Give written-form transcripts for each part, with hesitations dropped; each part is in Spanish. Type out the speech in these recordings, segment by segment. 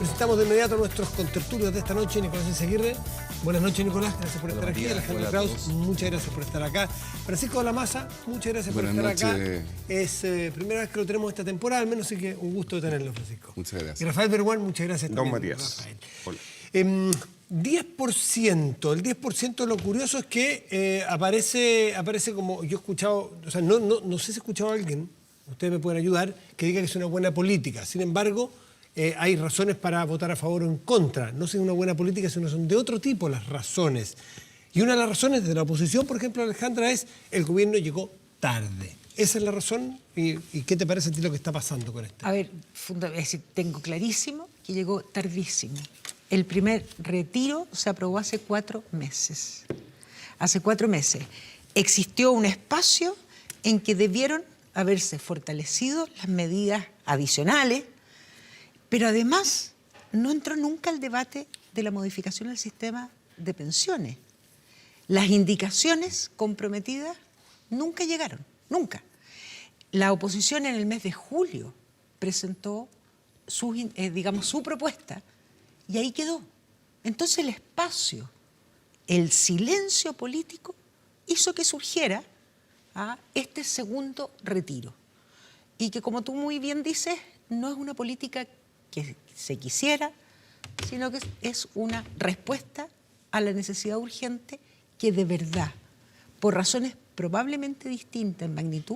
Presentamos de inmediato a nuestros contertulios de esta noche. Nicolás Izaguirre. Buenas noches, Nicolás. Gracias por estar aquí. Alejandro Kraus, muchas gracias por estar acá. Francisco de la Maza, muchas gracias por estar acá. Es primera vez que lo tenemos esta temporada, al menos, así que un gusto de tenerlo, Francisco. Muchas gracias. Y Rafael Berguán, muchas gracias Don también. Matías. Hola. 10%. El 10%, lo curioso es que aparece como yo he escuchado, o sea, no sé si he escuchado a alguien, ustedes me pueden ayudar, que diga que es una buena política. Sin embargo, hay razones para votar a favor o en contra. No es una buena política, sino son de otro tipo las razones. Y una de las razones de la oposición, por ejemplo, Alejandra, es el gobierno llegó tarde. ¿Esa es la razón? ¿Y qué te parece a ti lo que está pasando con esto? A ver, es decir, tengo clarísimo que llegó tardísimo. El primer retiro se aprobó hace 4 meses. Hace 4 meses. Existió un espacio en que debieron haberse fortalecido las medidas adicionales, pero además no entró nunca el debate de la modificación del sistema de pensiones. Las indicaciones comprometidas nunca llegaron, nunca. La oposición en el mes de julio presentó su propuesta y ahí quedó. Entonces el espacio, el silencio político hizo que surgiera este segundo retiro. Y que, como tú muy bien dices, no es una política que se quisiera, sino que es una respuesta a la necesidad urgente que de verdad, por razones probablemente distintas en magnitud,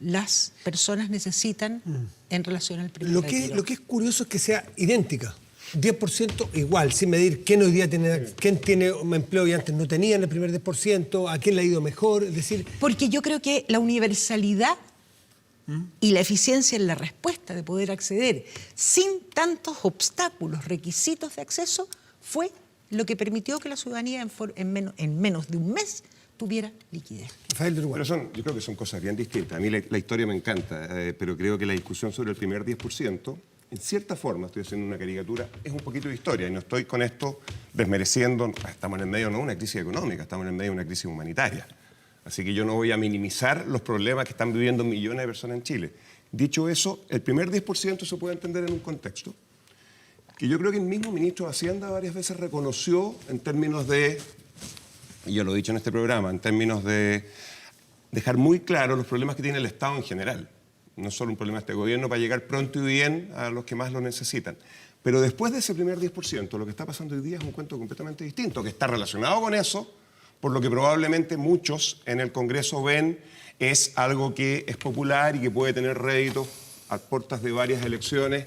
las personas necesitan en relación al primer retiro. Lo que es curioso es que sea idéntica. 10% igual, sin medir quién hoy día quién tiene un empleo y antes no tenía en el primer 10%, a quién le ha ido mejor, es decir... Porque yo creo que la universalidad y la eficiencia en la respuesta de poder acceder sin tantos obstáculos, requisitos de acceso, fue lo que permitió que la ciudadanía en menos de un mes tuviera liquidez. Rafael de Uruguay. Pero yo creo que son cosas bien distintas. A mí la historia me encanta, pero creo que la discusión sobre el primer 10%, en cierta forma, estoy haciendo una caricatura, es un poquito de historia y no estoy con esto desmereciendo, estamos en el medio no de una crisis económica, estamos en el medio de una crisis humanitaria. Así que yo no voy a minimizar los problemas que están viviendo millones de personas en Chile. Dicho eso, el primer 10% se puede entender en un contexto que yo creo que el mismo ministro de Hacienda varias veces reconoció en términos de, y yo lo he dicho en este programa, en términos de dejar muy claro los problemas que tiene el Estado en general. No es solo un problema de este gobierno para llegar pronto y bien a los que más lo necesitan. Pero después de ese primer 10%, lo que está pasando hoy día es un cuento completamente distinto, que está relacionado con eso, por lo que probablemente muchos en el Congreso ven es algo que es popular y que puede tener réditos a puertas de varias elecciones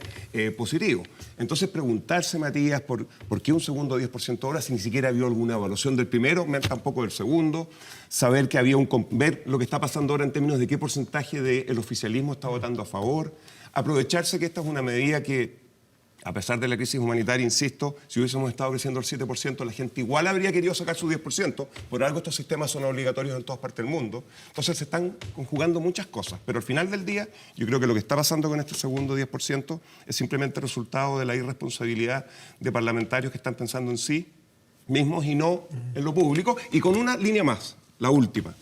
positivos. Entonces preguntarse, Matías, por qué un segundo 10% ahora si ni siquiera vio alguna evaluación del primero, tampoco del segundo, saber que ver lo que está pasando ahora en términos de qué porcentaje del oficialismo está votando a favor, aprovecharse que esta es una medida que, a pesar de la crisis humanitaria, insisto, si hubiésemos estado creciendo el 7%, la gente igual habría querido sacar su 10%. Por algo estos sistemas son obligatorios en todas partes del mundo. Entonces se están conjugando muchas cosas. Pero al final del día, yo creo que lo que está pasando con este segundo 10% es simplemente resultado de la irresponsabilidad de parlamentarios que están pensando en sí mismos y no en lo público. Y con una línea más, la última.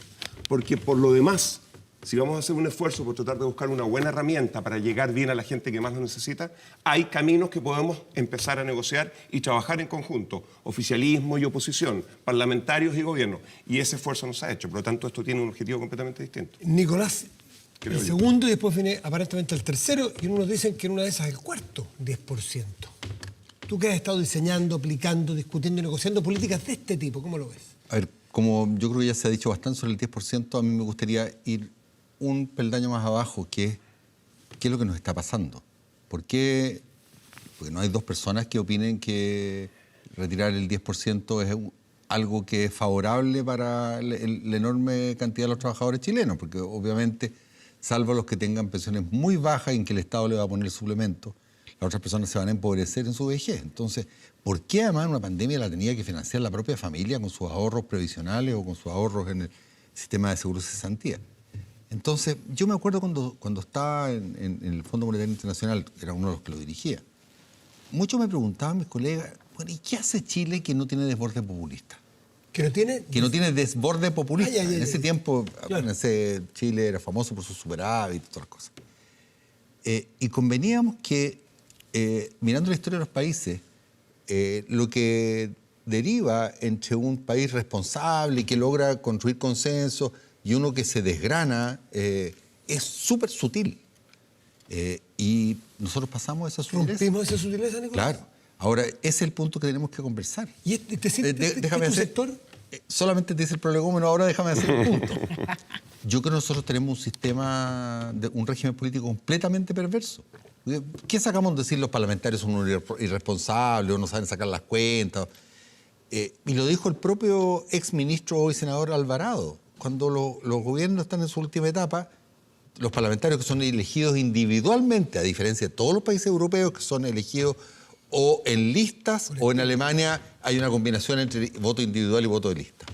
Porque por lo demás, si vamos a hacer un esfuerzo por tratar de buscar una buena herramienta para llegar bien a la gente que más lo necesita, hay caminos que podemos empezar a negociar y trabajar en conjunto, oficialismo y oposición, parlamentarios y gobierno. Y ese esfuerzo no se ha hecho, por lo tanto esto tiene un objetivo completamente distinto. Nicolás, el segundo y después viene aparentemente el tercero y unos dicen que en una de esas el cuarto 10%. Tú que has estado diseñando, aplicando, discutiendo y negociando políticas de este tipo, ¿cómo lo ves? A ver, como yo creo que ya se ha dicho bastante sobre el 10%, a mí me gustaría ir un peldaño más abajo, que es qué es lo que nos está pasando. ¿Por qué? Porque no hay dos personas que opinen que retirar el 10% es algo que es favorable para la enorme cantidad de los trabajadores chilenos, porque obviamente, salvo los que tengan pensiones muy bajas en que el Estado le va a poner suplemento, las otras personas se van a empobrecer en su vejez. Entonces, ¿por qué además una pandemia la tenía que financiar la propia familia con sus ahorros previsionales o con sus ahorros en el sistema de seguro de cesantía? Entonces, yo me acuerdo cuando estaba en el Fondo Monetario Internacional, era uno de los que lo dirigía, muchos me preguntaban, mis colegas, bueno, ¿y qué hace Chile que no tiene desborde populista? ¿Que no tiene? Que no tiene desborde populista. En ese tiempo, claro, Chile era famoso por su superávit y todas las cosas. Y conveníamos que mirando la historia de los países, lo que deriva entre un país responsable que logra construir consenso y uno que se desgrana es súper sutil. Y nosotros pasamos esa sutileza. ¿Rompimos esa sutileza, Nicolás? Claro. Ahora, ese es el punto que tenemos que conversar. ¿Y te sientes Déjame tu hacer- sector? Solamente te dice el prolegómeno, ahora déjame hacer el punto. Yo creo que nosotros tenemos un sistema, un régimen político completamente perverso. ¿Qué sacamos de decir los parlamentarios son unos irresponsables o no saben sacar las cuentas? Y lo dijo el propio exministro, hoy senador Alvarado. Cuando los gobiernos están en su última etapa, los parlamentarios que son elegidos individualmente, a diferencia de todos los países europeos que son elegidos o en listas, o en Alemania hay una combinación entre voto individual y voto de lista.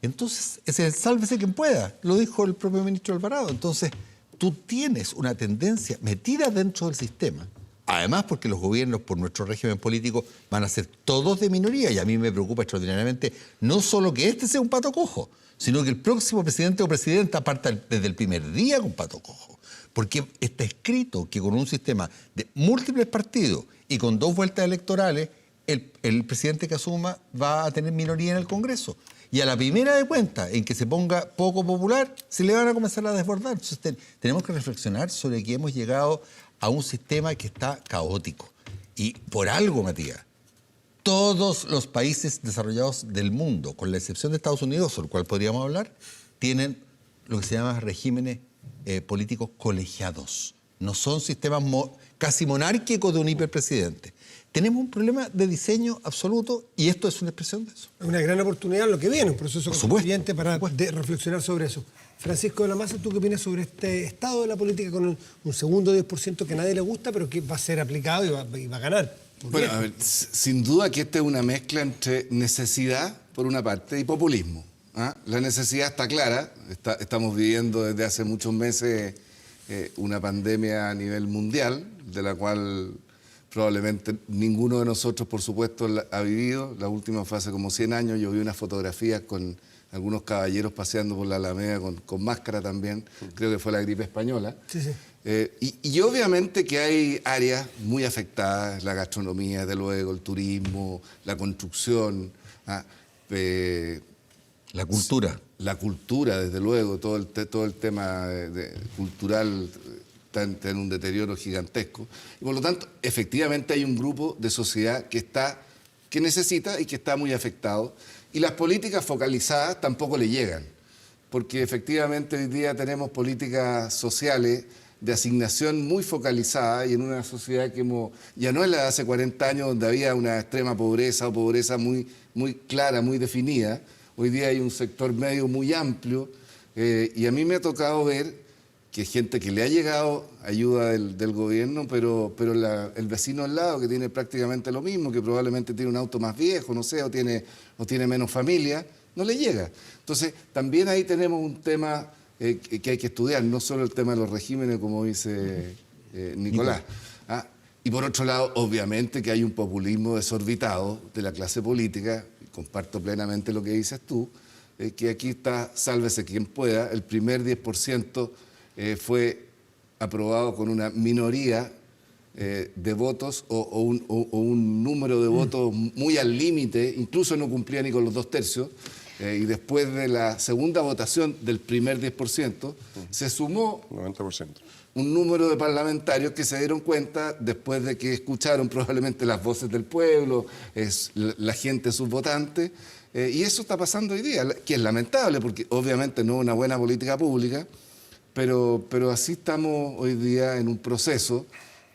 Entonces, ese es el sálvese quien pueda, lo dijo el propio ministro Alvarado. Entonces, tú tienes una tendencia metida dentro del sistema, además porque los gobiernos, por nuestro régimen político, van a ser todos de minoría, y a mí me preocupa extraordinariamente no solo que este sea un pato cojo, sino que el próximo presidente o presidenta parta desde el primer día con pato cojo. Porque está escrito que con un sistema de múltiples partidos y con 2 vueltas electorales, el presidente que asuma va a tener minoría en el Congreso. Y a la primera de cuentas en que se ponga poco popular, se le van a comenzar a desbordar. Entonces tenemos que reflexionar sobre que hemos llegado a un sistema que está caótico. Y por algo, Matías, todos los países desarrollados del mundo, con la excepción de Estados Unidos, sobre el cual podríamos hablar, tienen lo que se llama regímenes políticos colegiados. No son sistemas casi monárquicos de un hiperpresidente. Tenemos un problema de diseño absoluto y esto es una expresión de eso. Es una gran oportunidad lo que viene, un proceso Por supuesto, constituyente para reflexionar sobre eso. Francisco de la Maza, ¿tú qué opinas sobre este estado de la política con un segundo 10% que a nadie le gusta, pero que va a ser aplicado y va a ganar? Bueno, a ver, sin duda que esta es una mezcla entre necesidad, por una parte, y populismo. ¿Ah? La necesidad está clara, estamos viviendo desde hace muchos meses una pandemia a nivel mundial, de la cual probablemente ninguno de nosotros, por supuesto, ha vivido. La última fue hace como 100 años, yo vi unas fotografías con algunos caballeros paseando por la Alameda con máscara también, creo que fue la gripe española. Sí, sí. Y obviamente que hay áreas muy afectadas, la gastronomía, desde luego, el turismo, la construcción, La cultura. la cultura, desde luego, todo el tema cultural está en un deterioro gigantesco. Y por lo tanto, efectivamente hay un grupo de sociedad que necesita y que está muy afectado. Y las políticas focalizadas tampoco le llegan, porque efectivamente hoy día tenemos políticas sociales de asignación muy focalizada y en una sociedad que ya no es la de hace 40 años donde había una extrema pobreza o pobreza muy, muy clara, muy definida. Hoy día hay un sector medio muy amplio y a mí me ha tocado ver que gente que le ha llegado ayuda del gobierno, pero el vecino al lado que tiene prácticamente lo mismo, que probablemente tiene un auto más viejo, no sé, o tiene menos familia, no le llega. Entonces, también ahí tenemos un tema que hay que estudiar, no solo el tema de los regímenes, como dice Nicolás. Y por otro lado, obviamente que hay un populismo desorbitado de la clase política, y comparto plenamente lo que dices tú, que aquí está, sálvese quien pueda, el primer 10% fue aprobado con una minoría de votos o un número de votos muy al límite, incluso no cumplía ni con los 2/3, y después de la segunda votación del primer 10%, se sumó 90%. un número de parlamentarios que se dieron cuenta después de que escucharon probablemente las voces del pueblo, la gente, sus votantes, y eso está pasando hoy día, que es lamentable porque obviamente no es una buena política pública, pero así estamos hoy día en un proceso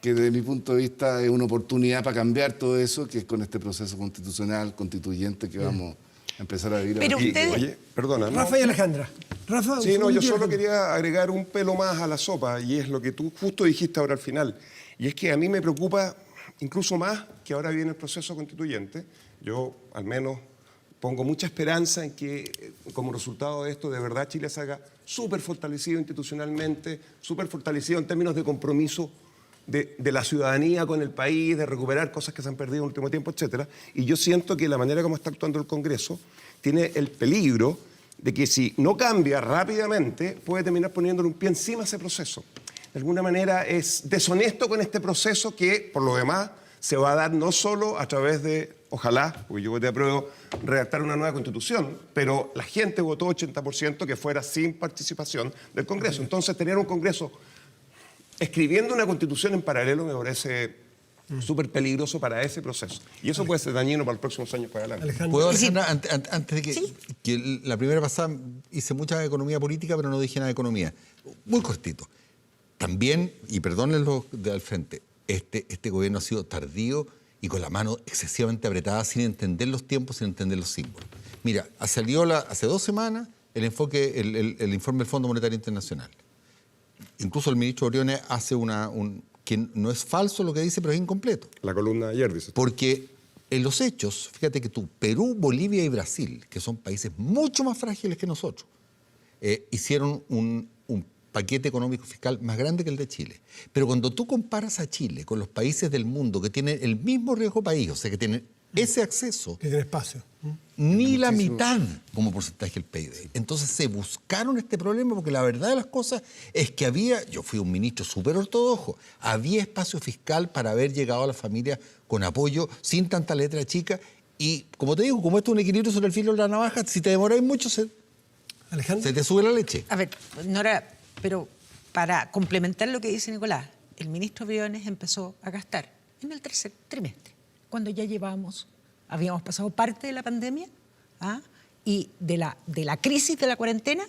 que desde mi punto de vista es una oportunidad para cambiar todo eso, que es con este proceso constitucional, constituyente que vamos a empezar a vivir. Pero ahora. ustedes- Oye, perdona. ¿no? Rafa y Alejandra. Rafa, Sí, no, yo solo Alejandra. quería agregar un pelo más a la sopa y es lo que tú justo dijiste ahora al final. Y es que a mí me preocupa incluso más que ahora viene el proceso constituyente. Yo al menos pongo mucha esperanza en que como resultado de esto de verdad Chile se haga súper fortalecido institucionalmente, súper fortalecido en términos de compromiso de la ciudadanía con el país, de recuperar cosas que se han perdido en el último tiempo, etcétera. Y yo siento que la manera como está actuando el Congreso tiene el peligro de que si no cambia rápidamente puede terminar poniéndole un pie encima a ese proceso. de alguna manera es deshonesto con este proceso que, por lo demás, se va a dar no solo a través de, ojalá, porque yo voté apruebo, redactar una nueva constitución, pero la gente votó 80% que fuera sin participación del Congreso. Entonces, tener un Congreso escribiendo una constitución en paralelo me parece súper peligroso para ese proceso. Y eso puede ser dañino para los próximos años para adelante. Alejandro. ¿Puedo, Es decir, Alejandra, antes de que, sí. que la primera pasada hice mucha economía política, pero no dije nada de economía? Muy cortito. También, y perdonen los de al frente, este gobierno ha sido tardío y con la mano excesivamente apretada, sin entender los tiempos, sin entender los símbolos. Mira, salió hace 2 semanas el informe del Fondo Monetario Internacional. Incluso el ministro Briones hace que no es falso lo que dice, pero es incompleto. La columna de ayer, dice. Porque en los hechos, fíjate que Perú, Bolivia y Brasil, que son países mucho más frágiles que nosotros, hicieron un paquete económico fiscal más grande que el de Chile. Pero cuando tú comparas a Chile con los países del mundo que tienen el mismo riesgo país, o sea, que tienen ese acceso, Que tiene espacio. ni la mitad como porcentaje del PIB. Entonces se buscaron este problema porque la verdad de las cosas es que yo fui un ministro súper ortodoxo, había espacio fiscal para haber llegado a la familia con apoyo, sin tanta letra chica, y como te digo, como esto es un equilibrio sobre el filo de la navaja, si te demoráis mucho se Alejandro. te sube la leche. A ver, Nora, pero para complementar lo que dice Nicolás, el ministro Briones empezó a gastar en el tercer trimestre, cuando ya habíamos pasado parte de la pandemia y de la crisis de la cuarentena,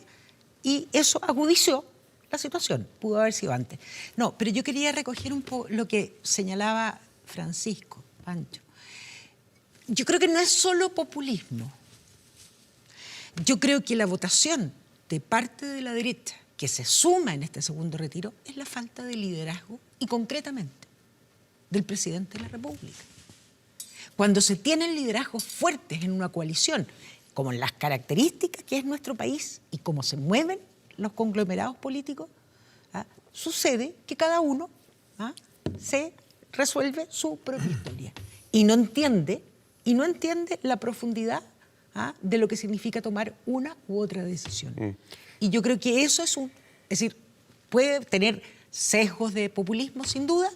y eso agudizó la situación. Pudo haber sido antes. No, pero yo quería recoger un poco lo que señalaba Francisco, Pancho. Yo creo que no es solo populismo. Yo creo que la votación de parte de la derecha que se suma en este segundo retiro es la falta de liderazgo y concretamente del presidente de la República. Cuando se tienen liderazgos fuertes en una coalición, como en las características que es nuestro país y cómo se mueven los conglomerados políticos, sucede que cada uno se resuelve su propia historia y no entiende la profundidad de lo que significa tomar una u otra decisión. Y yo creo que eso es decir, puede tener sesgos de populismo sin duda,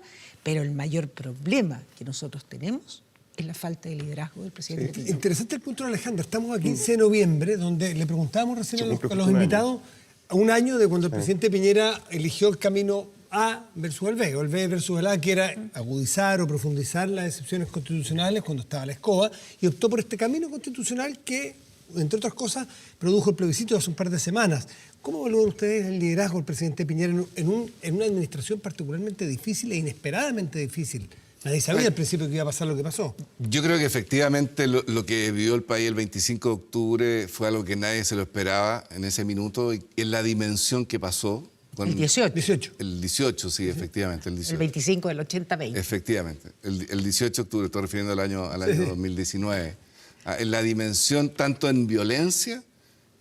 pero el mayor problema que nosotros tenemos es la falta de liderazgo del presidente Piñera. Interesante el punto de Alejandro. Estamos a 15 de noviembre, donde le preguntábamos recién a los un invitados a un año de cuando el presidente Piñera eligió el camino A versus el B, o el B versus el A, que era agudizar o profundizar las excepciones constitucionales cuando estaba la escoba, y optó por este camino constitucional que, entre otras cosas, produjo el plebiscito hace un par de semanas. ¿Cómo evalúan ustedes el liderazgo del presidente Piñera en una administración particularmente difícil e inesperadamente difícil? Nadie sabía al principio que iba a pasar lo que pasó. Yo creo que efectivamente lo que vivió el país el 25 de octubre fue algo que nadie se lo esperaba en ese minuto y en la dimensión que pasó. El 18. 18. El 18, sí, efectivamente. El 18. El 25 del 80-20. Efectivamente. El 18 de octubre, estoy refiriendo al año 2019. En la dimensión tanto en violencia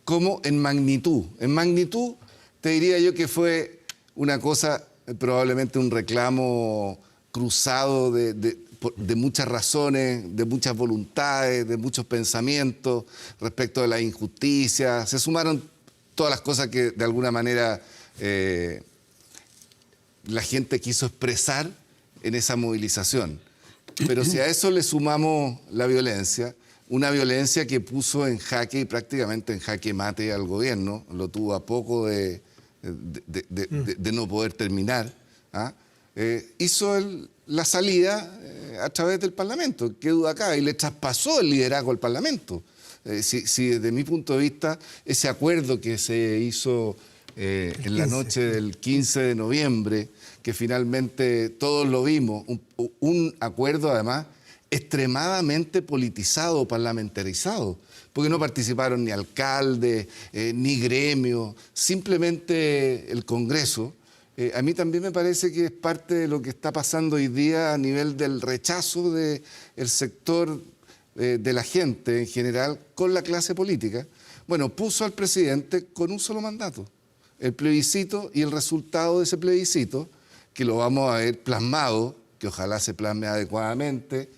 como en magnitud. En magnitud, te diría yo que fue una cosa, probablemente un reclamo cruzado de muchas razones, de muchas voluntades, de muchos pensamientos respecto de la injusticia. Se sumaron todas las cosas que de alguna manera la gente quiso expresar en esa movilización. Pero si a eso le sumamos la violencia, una violencia que puso en jaque y prácticamente en jaque mate al gobierno, lo tuvo a poco de no poder terminar, hizo la salida a través del Parlamento, qué duda cabe, y le traspasó el liderazgo al Parlamento. Si desde mi punto de vista, ese acuerdo que se hizo en la noche del 15 de noviembre, que finalmente todos lo vimos, un acuerdo además extremadamente politizado, parlamentarizado, porque no participaron ni alcaldes, ni gremios, simplemente el Congreso. A mí también me parece que es parte de lo que está pasando hoy día a nivel del rechazo del sector de la gente en general con la clase política. Bueno, puso al presidente con un solo mandato, el plebiscito y el resultado de ese plebiscito, que lo vamos a ver plasmado, que ojalá se plasme adecuadamente,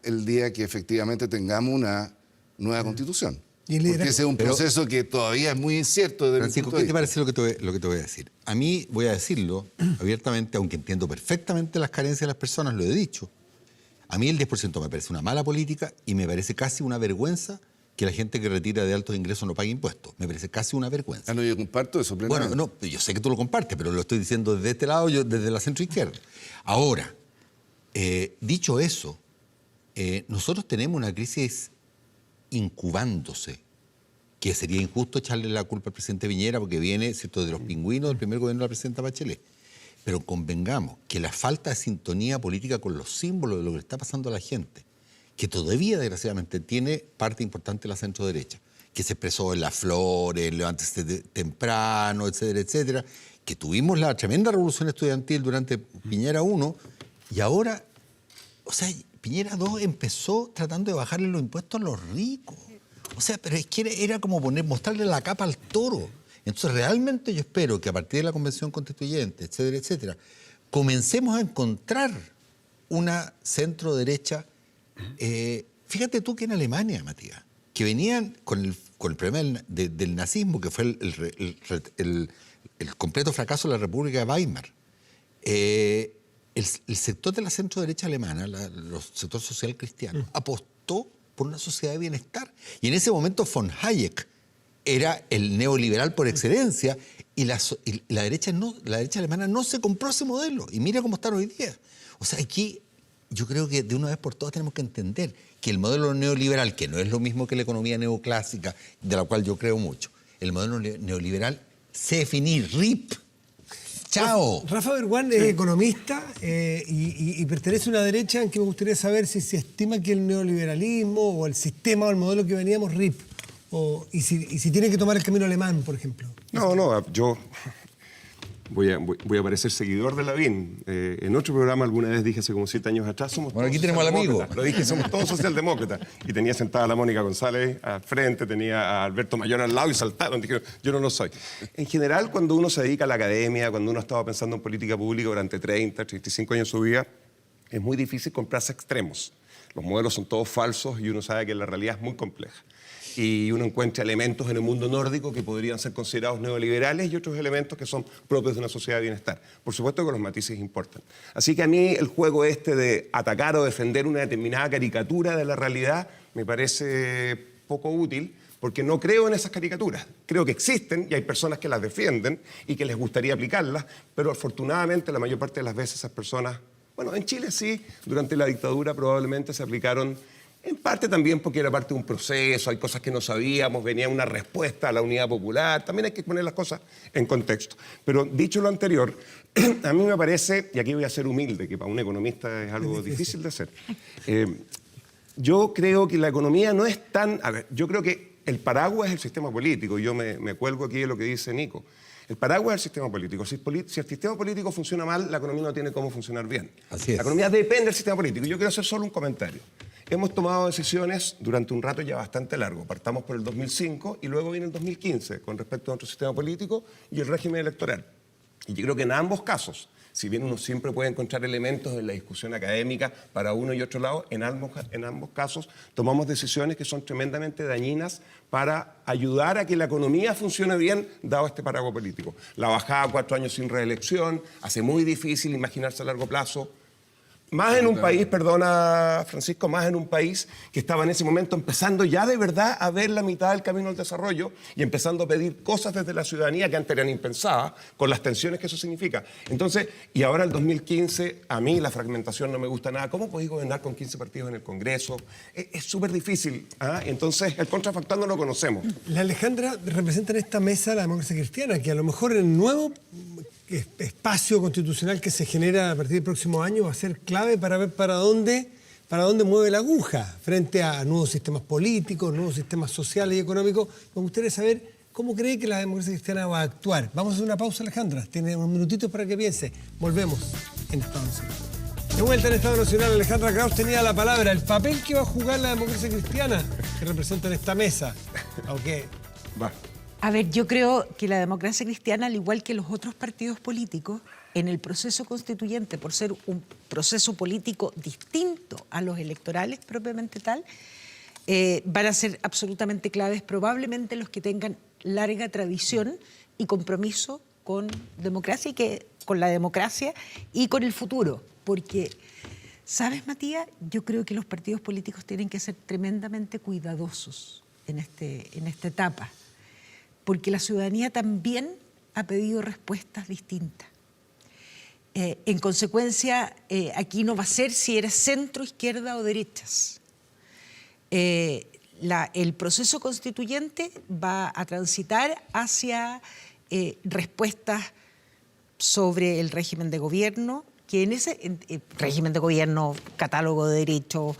el día que efectivamente tengamos una nueva constitución. Y el Porque liderazgo. ese es un proceso que todavía es muy incierto desde mi Francisco, punto de ¿qué te vista. parece lo que te voy a decir? A mí, voy a decirlo abiertamente, aunque entiendo perfectamente las carencias de las personas, lo he dicho. A mí el 10% me parece una mala política y me parece casi una vergüenza que la gente que retira de altos ingresos no pague impuestos. Me parece casi una vergüenza. Ah, no, yo comparto eso plenamente. Bueno, no, yo sé que tú lo compartes, pero lo estoy diciendo desde este lado, yo desde la centroizquierda. Ahora, dicho eso, nosotros tenemos una crisis incubándose, que sería injusto echarle la culpa al presidente Piñera porque viene, ¿cierto?, de los pingüinos del primer gobierno de la presidenta Bachelet. Pero convengamos que la falta de sintonía política con los símbolos de lo que le está pasando a la gente, que todavía desgraciadamente tiene parte importante de la centro derecha, que se expresó en Las Flores, en Levántese temprano, etcétera, etcétera, que tuvimos la tremenda revolución estudiantil durante Piñera 1 y ahora, o sea, Piñera 2 empezó tratando de bajarle los impuestos a los ricos. O sea, pero es que era como mostrarle la capa al toro. Entonces, realmente yo espero que a partir de la Convención Constituyente, etcétera, etcétera, comencemos a encontrar una centro derecha. Fíjate tú que en Alemania, Matías, que venían con el problema del nazismo, que fue el completo fracaso de la República de Weimar, el sector de la centro derecha alemana, el sector social cristiano, apostó por una sociedad de bienestar. Y en ese momento von Hayek era el neoliberal por excelencia y la derecha alemana no se compró ese modelo. Y mira cómo están hoy día. O sea, aquí yo creo que de una vez por todas tenemos que entender que el modelo neoliberal, que no es lo mismo que la economía neoclásica, de la cual yo creo mucho, el modelo neoliberal se define RIP. ¡Chao! Rafa Berguán es economista y pertenece a una derecha en que me gustaría saber si se estima que el neoliberalismo o el sistema o el modelo que veníamos RIP, y si tiene que tomar el camino alemán, por ejemplo. No, yo voy a parecer seguidor de Lavín. En otro programa alguna vez dije hace como 7 años atrás, somos Bueno, todos aquí tenemos al amigo. socialdemócratas. Lo dije, somos todos socialdemócratas. Y tenía sentada a la Mónica González al frente, tenía a Alberto Mayor al lado y saltaron. Dijeron, yo no lo soy. En general, cuando uno se dedica a la academia, cuando uno ha estado pensando en política pública durante 30, 35 años de su vida, es muy difícil comprarse extremos. Los modelos son todos falsos y uno sabe que la realidad es muy compleja. Y uno encuentra elementos en el mundo nórdico que podrían ser considerados neoliberales y otros elementos que son propios de una sociedad de bienestar. Por supuesto que los matices importan. Así que a mí el juego este de atacar o defender una determinada caricatura de la realidad me parece poco útil, porque no creo en esas caricaturas. Creo que existen y hay personas que las defienden y que les gustaría aplicarlas, pero afortunadamente la mayor parte de las veces esas personas, bueno, en Chile sí, durante la dictadura probablemente se aplicaron. En parte también porque era parte de un proceso, hay cosas que no sabíamos, venía una respuesta a la unidad popular, también hay que poner las cosas en contexto. Pero dicho lo anterior, a mí me parece, y aquí voy a ser humilde, que para un economista es algo difícil de hacer, yo creo que la economía no es tan... A ver, yo creo que el paraguas es el sistema político, y yo me cuelgo aquí de lo que dice Nico. El paraguas es el sistema político. Si el sistema político funciona mal, la economía no tiene cómo funcionar bien. Así es. La economía depende del sistema político. Y yo quiero hacer solo un comentario. Hemos tomado decisiones durante un rato ya bastante largo. Partamos por el 2005 y luego viene el 2015 con respecto a nuestro sistema político y el régimen electoral. Y yo creo que en ambos casos, si bien uno siempre puede encontrar elementos en la discusión académica para uno y otro lado, en ambos casos tomamos decisiones que son tremendamente dañinas para ayudar a que la economía funcione bien, dado este paraguas político. La bajada a 4 años sin reelección hace muy difícil imaginarse a largo plazo. Más en un país, perdona Francisco, más en un país que estaba en ese momento empezando ya de verdad a ver la mitad del camino al desarrollo y empezando a pedir cosas desde la ciudadanía que antes eran impensadas, con las tensiones que eso significa. Entonces, y ahora el 2015, a mí la fragmentación no me gusta nada. ¿Cómo podéis gobernar con 15 partidos en el Congreso? Es súper difícil. Entonces, el contrafactual no lo conocemos. La Alejandra representa en esta mesa la democracia cristiana, que a lo mejor el nuevo espacio constitucional que se genera a partir del próximo año va a ser clave para ver para dónde mueve la aguja frente a nuevos sistemas políticos, nuevos sistemas sociales y económicos. Me gustaría saber cómo cree que la democracia cristiana va a actuar. Vamos a hacer una pausa, Alejandra. Tiene unos minutitos para que piense. Volvemos en Estado Nacional. De vuelta en Estado Nacional, Alejandra Kraus tenía la palabra. El papel que va a jugar la democracia cristiana que representa en esta mesa. Aunque... Va. A ver, yo creo que la democracia cristiana, al igual que los otros partidos políticos, en el proceso constituyente, por ser un proceso político distinto a los electorales propiamente tal, van a ser absolutamente claves, probablemente los que tengan larga tradición y compromiso con la democracia y con el futuro. Porque, ¿sabes, Matías? Yo creo que los partidos políticos tienen que ser tremendamente cuidadosos en esta etapa, porque la ciudadanía también ha pedido respuestas distintas. En consecuencia, aquí no va a ser si eres centro, izquierda o derechas. El proceso constituyente va a transitar hacia respuestas sobre el régimen de gobierno, que en ese régimen de gobierno, catálogo de derechos,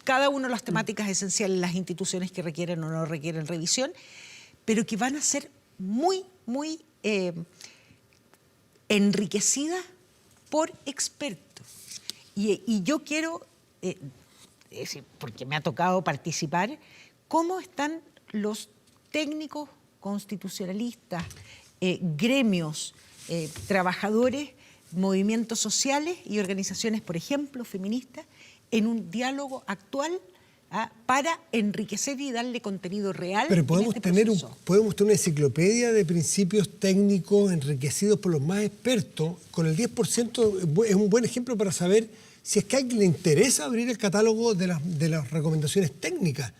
cada una de las temáticas esenciales, las instituciones que requieren o no requieren revisión, pero que van a ser muy, muy enriquecidas por expertos. Y yo quiero, porque me ha tocado participar, cómo están los técnicos constitucionalistas, gremios, trabajadores, movimientos sociales y organizaciones, por ejemplo, feministas, en un diálogo actual para enriquecer y darle contenido real. Pero podemos tener una enciclopedia de principios técnicos enriquecidos por los más expertos. Con el 10% es un buen ejemplo para saber si es que a alguien le interesa abrir el catálogo de las recomendaciones técnicas.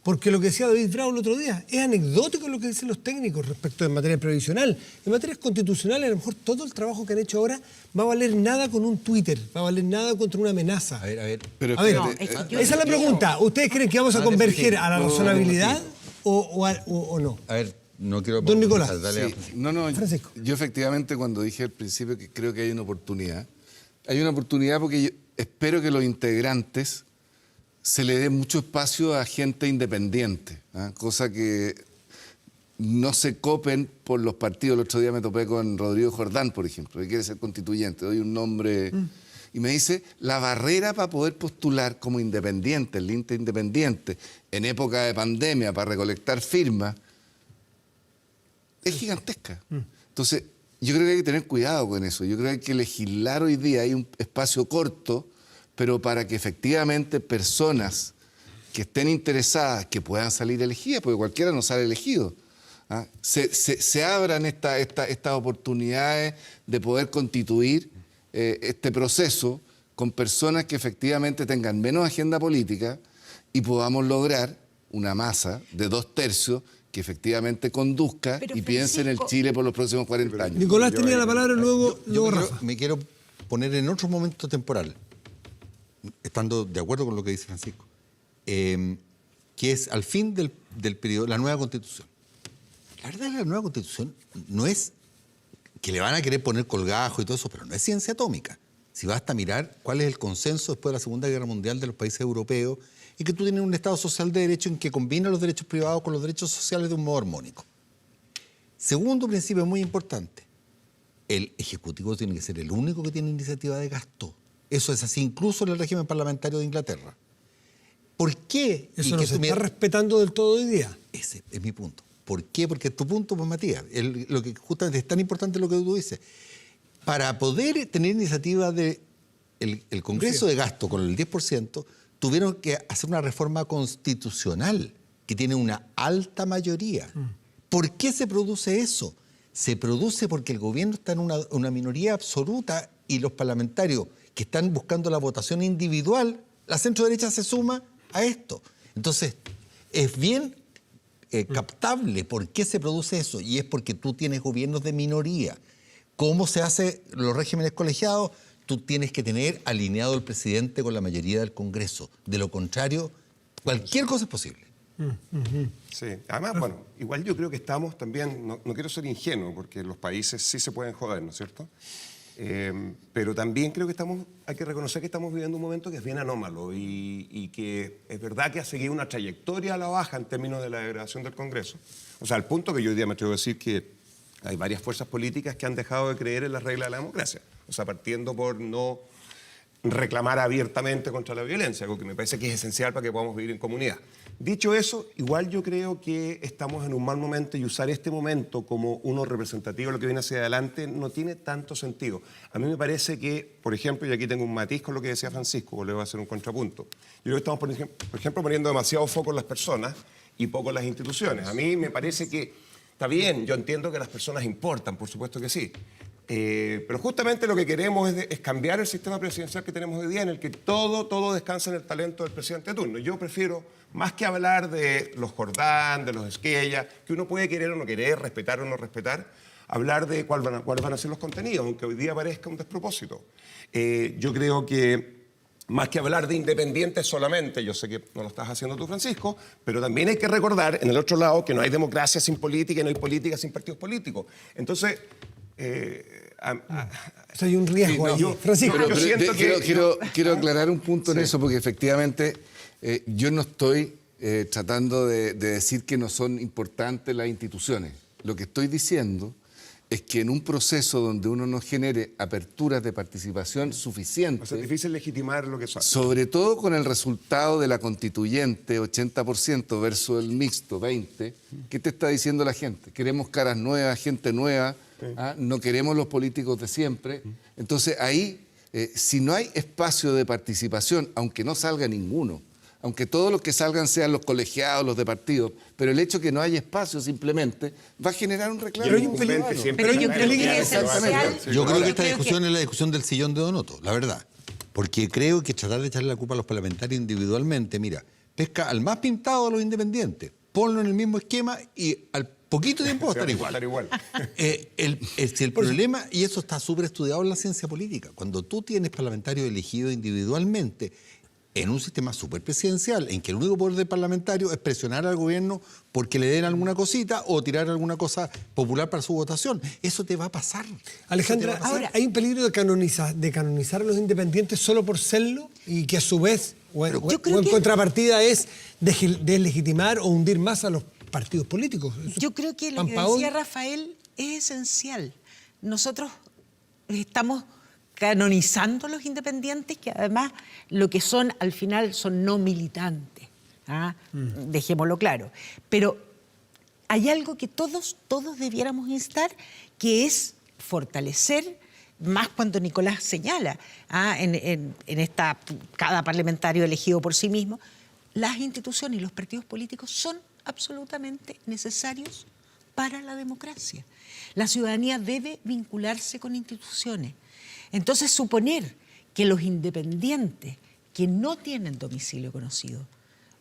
Porque lo que decía David Bravo el otro día, es anecdótico lo que dicen los técnicos respecto de materia previsional. En materias constitucionales, a lo mejor todo el trabajo que han hecho ahora va a valer nada con un Twitter, va a valer nada contra una amenaza. A ver. Pero A ver, No, es que yo esa es la pregunta. ¿Ustedes creen que vamos a converger a la razonabilidad o no? A ver, no quiero... Don Nicolás. Dale, Sí, no, Francisco. yo efectivamente cuando dije al principio que creo que hay una oportunidad porque yo espero que los integrantes se le dé mucho espacio a gente independiente, cosa que no se copen por los partidos. El otro día me topé con Rodrigo Jordán, por ejemplo, que quiere ser constituyente, doy un nombre, y me dice, la barrera para poder postular como independiente, el linte independiente, en época de pandemia, para recolectar firmas, es gigantesca. Entonces, yo creo que hay que tener cuidado con eso. Yo creo que hay que legislar hoy día, hay un espacio corto, pero para que efectivamente personas que estén interesadas, que puedan salir elegidas, porque cualquiera no sale elegido, se abran estas oportunidades de poder constituir este proceso con personas que efectivamente tengan menos agenda política y podamos lograr una masa de 2/3 que efectivamente conduzca Pero, y piense en el Francisco, Chile por los próximos 40 años. Nicolás tenía la palabra, luego Rafa. me quiero poner en otro momento temporal, estando de acuerdo con lo que dice Francisco, que es al fin del periodo, la nueva Constitución. La verdad es que la nueva Constitución no es que le van a querer poner colgajo y todo eso, pero no es ciencia atómica. Si basta mirar cuál es el consenso después de la Segunda Guerra Mundial de los países europeos y que tú tienes un Estado social de derecho en que combina los derechos privados con los derechos sociales de un modo armónico. Segundo principio muy importante, el Ejecutivo tiene que ser el único que tiene iniciativa de gasto. Eso es así incluso en el régimen parlamentario de Inglaterra. ¿Por qué? Eso no se está respetando del todo hoy día. Ese es mi punto. ¿Por qué? Porque tu punto, pues Matías, lo que justamente es tan importante lo que tú dices. Para poder tener iniciativa del Congreso de gasto con el 10%, tuvieron que hacer una reforma constitucional que tiene una alta mayoría. ¿Por qué se produce eso? Se produce porque el gobierno está en una minoría absoluta y los parlamentarios que están buscando la votación individual, la centro-derecha se suma a esto. Entonces, es bien captable por qué se produce eso, y es porque tú tienes gobiernos de minoría. ¿Cómo se hace los regímenes colegiados? Tú tienes que tener alineado al presidente con la mayoría del Congreso. De lo contrario, cualquier cosa es posible. Sí, además, bueno, igual yo creo que estamos también, no quiero ser ingenuo, porque los países sí se pueden joder, ¿no es cierto? Pero también creo que hay que reconocer que estamos viviendo un momento que es bien anómalo y que es verdad que ha seguido una trayectoria a la baja en términos de la degradación del Congreso. O sea, al punto que yo hoy día me atrevo a decir que hay varias fuerzas políticas que han dejado de creer en las reglas de la democracia. O sea, partiendo por no reclamar abiertamente contra la violencia, algo que me parece que es esencial para que podamos vivir en comunidad. Dicho eso, igual yo creo que estamos en un mal momento y usar este momento como uno representativo de lo que viene hacia adelante no tiene tanto sentido. A mí me parece que, por ejemplo, y aquí tengo un matiz con lo que decía Francisco, le voy a hacer un contrapunto. Yo creo que estamos, por ejemplo, poniendo demasiado foco en las personas y poco en las instituciones. A mí me parece que está bien, yo entiendo que las personas importan, por supuesto que sí. Pero justamente lo que queremos es cambiar el sistema presidencial que tenemos hoy día, en el que todo descansa en el talento del presidente de turno. Yo prefiero, más que hablar de los Jordán, de los Esquella, que uno puede querer o no querer, respetar o no respetar, hablar de cuáles van a ser los contenidos, aunque hoy día parezca un despropósito. Yo creo que más que hablar de independientes solamente, yo sé que no lo estás haciendo tú, Francisco, pero también hay que recordar, en el otro lado, que no hay democracia sin política y no hay política sin partidos políticos. Entonces... hay un riesgo ahí. Francisco, yo siento quiero aclarar un punto en eso, porque efectivamente yo no estoy tratando de decir que no son importantes las instituciones. Lo que estoy diciendo es que en un proceso donde uno no genere aperturas de participación suficientes, es difícil legitimar lo que son. sobre todo con el resultado de la constituyente 80% versus el mixto 20%, ¿qué te está diciendo la gente? Queremos caras nuevas, gente nueva. No queremos los políticos de siempre. Entonces ahí, si no hay espacio de participación, aunque no salga ninguno, aunque todos los que salgan sean los colegiados, los de partidos, pero el hecho que no haya espacio simplemente va a generar un reclamo. Pero yo creo que es esencial. Yo creo que esta discusión es la discusión del sillón de Donoto, la verdad. Porque creo que tratar de echarle la culpa a los parlamentarios individualmente, mira, pesca al más pintado de los independientes, ponlo en el mismo esquema y al poquito tiempo va a estar igual. El problema, y eso está súper estudiado en la ciencia política, cuando tú tienes parlamentarios elegidos individualmente en un sistema súper presidencial, en que el único poder del parlamentario es presionar al gobierno porque le den alguna cosita o tirar alguna cosa popular para su votación, eso te va a pasar. Alejandra, ahora ¿hay un peligro de canonizar a los independientes solo por serlo y que a su vez, o en contrapartida, es deslegitimar o hundir más a los partidos políticos? Yo creo que lo que decía Rafael es esencial. Nosotros estamos canonizando a los independientes, que además lo que son al final son no militantes. Dejémoslo claro. Pero hay algo que todos debiéramos instar, que es fortalecer, más cuando Nicolás señala, en cada parlamentario elegido por sí mismo, las instituciones y los partidos políticos son absolutamente necesarios para la democracia. La ciudadanía debe vincularse con instituciones. Entonces, suponer que los independientes que no tienen domicilio conocido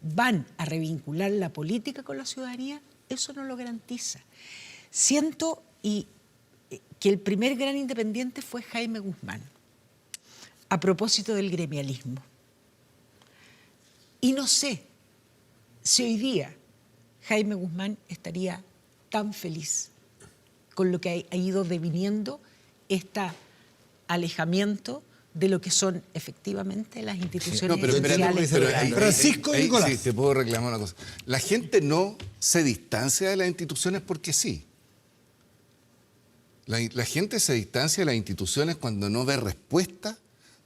van a revincular la política con la ciudadanía, eso no lo garantiza. Siento que el primer gran independiente fue Jaime Guzmán, a propósito del gremialismo. Y no sé si hoy día Jaime Guzmán estaría tan feliz con lo que ha ido deviniendo este alejamiento de lo que son efectivamente las instituciones sociales. Francisco Nicolás. Sí, te puedo reclamar una cosa. La gente no se distancia de las instituciones porque sí. La gente se distancia de las instituciones cuando no ve respuesta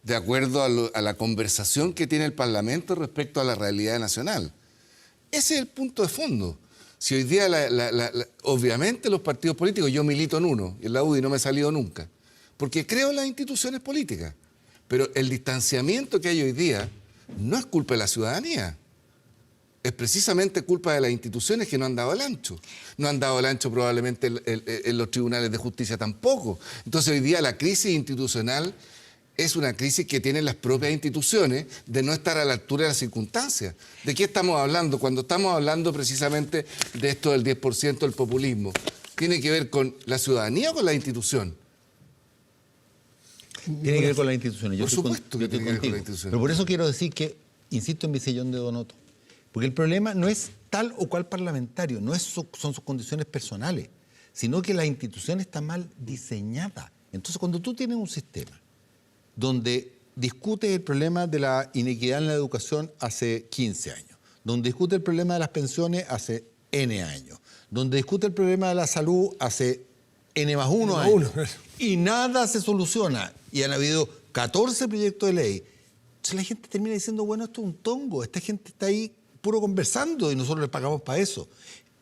de acuerdo a la conversación que tiene el Parlamento respecto a la realidad nacional. Ese es el punto de fondo. Si hoy día, obviamente los partidos políticos, yo milito en uno, en la UDI no me he salido nunca, porque creo en las instituciones políticas. Pero el distanciamiento que hay hoy día no es culpa de la ciudadanía. Es precisamente culpa de las instituciones que no han dado el ancho. No han dado el ancho probablemente en los tribunales de justicia tampoco. Entonces hoy día la crisis institucional es una crisis que tienen las propias instituciones de no estar a la altura de las circunstancias. ¿De qué estamos hablando? Cuando estamos hablando precisamente de esto del 10% del populismo, ¿tiene que ver con la ciudadanía o con la institución? Tiene que ver con las instituciones. Por supuesto que tiene que ver con las instituciones. Pero por eso quiero decir que, insisto en mi sillón de Donoto, porque el problema no es tal o cual parlamentario, no son sus condiciones personales, sino que la institución está mal diseñada. Entonces, cuando tú tienes un sistema donde discutes el problema de la inequidad en la educación hace 15 años, donde discute el problema de las pensiones hace N años, donde discute el problema de la salud hace N+1 años, y nada se soluciona, y han habido 14 proyectos de ley. Entonces la gente termina diciendo, bueno, esto es un tongo, esta gente está ahí puro conversando y nosotros les pagamos para eso.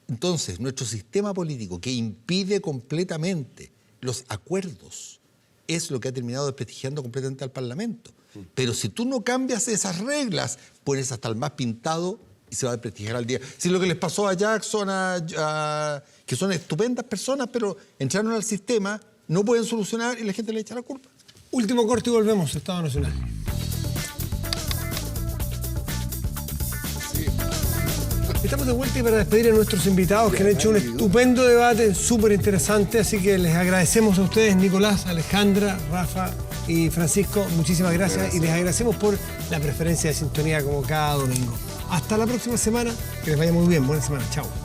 Entonces, nuestro sistema político que impide completamente los acuerdos es lo que ha terminado desprestigiando completamente al Parlamento. Pero si tú no cambias esas reglas, pones hasta el más pintado y se va a desprestigiar al día. Si lo que les pasó a Jackson, que son estupendas personas, pero entraron al sistema, no pueden solucionar y la gente le echa la culpa. Último corte y volvemos, Estado Nacional. Estamos de vuelta y para despedir a nuestros invitados que han hecho un estupendo debate, súper interesante, así que les agradecemos a ustedes, Nicolás, Alejandra, Rafa y Francisco, muchísimas gracias y les agradecemos por la preferencia de sintonía como cada domingo. Hasta la próxima semana, que les vaya muy bien, buena semana, chao.